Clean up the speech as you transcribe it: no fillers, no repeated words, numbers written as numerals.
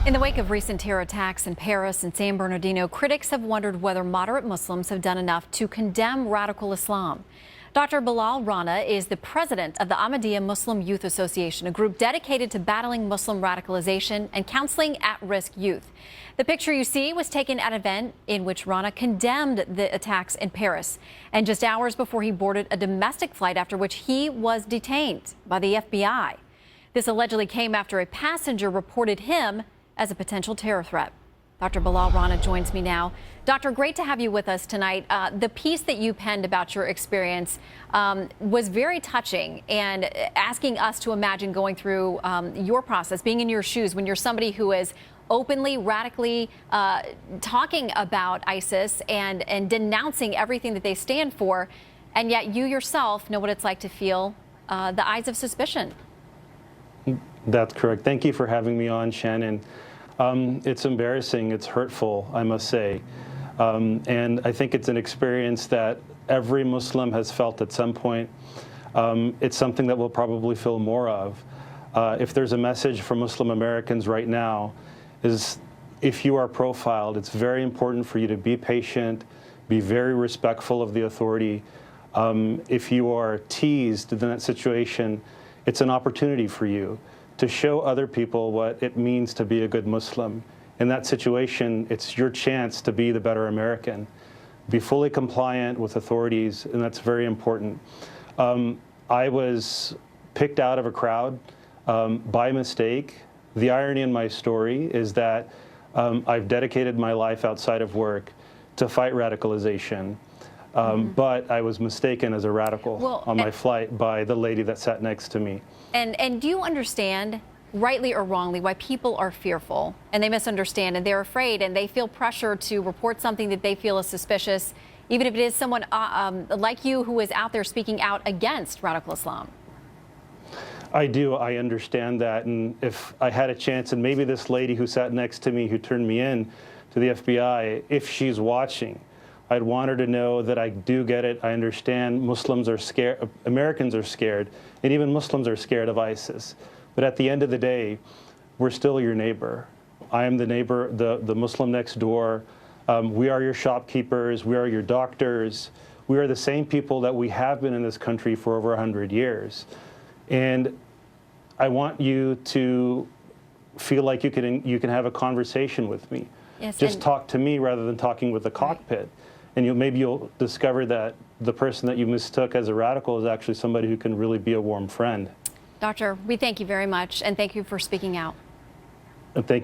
In the wake of recent terror attacks in Paris and San Bernardino, critics have wondered whether moderate Muslims have done enough to condemn radical Islam. Dr. Bilal Rana is the president of the Ahmadiyya Muslim Youth Association, a group dedicated to battling Muslim radicalization and counseling at-risk youth. The picture you see was taken at an event in which Rana condemned the attacks in Paris, and just hours before he boarded a domestic flight after which he was detained by the FBI. This allegedly came after a passenger reported him as a potential terror threat. Dr. Bilal Rana joins me now. Doctor, great to have you with us tonight. The piece that you penned about your experience was very touching and asking us to imagine going through your process, being in your shoes when you're somebody who is openly, radically talking about ISIS and denouncing everything that they stand for, and yet you yourself know what it's like to feel the eyes of suspicion. That's correct. Thank you for having me on, Shannon. It's embarrassing, it's hurtful, I must say. And I think it's an experience that every Muslim has felt at some point. It's something that we'll probably feel more of. If there's a message for Muslim Americans right now, is if you are profiled, it's very important for you to be patient, be very respectful of the authority. If you are teased in that situation, it's an opportunity for you to show other people what it means to be a good Muslim. In that situation, it's your chance to be the better American. Be fully compliant with authorities, and that's very important. I was picked out of a crowd by mistake. The irony in my story is that I've dedicated my life outside of work to fight radicalization. But I was mistaken as a radical on my flight by the lady that sat next to me. And do you understand, rightly or wrongly, why people are fearful and they misunderstand and they're afraid and they feel pressure to report something that they feel is suspicious, even if it is someone like you who is out there speaking out against radical Islam? I do. I understand that. And if I had a chance, and maybe this lady who sat next to me, who turned me in to the FBI, if she's watching, I'd want her to know that I do get it. I understand Muslims are scared, Americans are scared, and even Muslims are scared of ISIS. But at the end of the day, we're still your neighbor. I am the neighbor, the Muslim next door. We are your shopkeepers. We are your doctors. We are the same people that we have been in this country for over 100 years. And I want you to feel like you can have a conversation with me. Yes, just talk to me rather than talking with the cockpit. Right. And maybe you'll discover that the person that you mistook as a radical is actually somebody who can really be a warm friend. Doctor, we thank you very much, and thank you for speaking out. And thank you.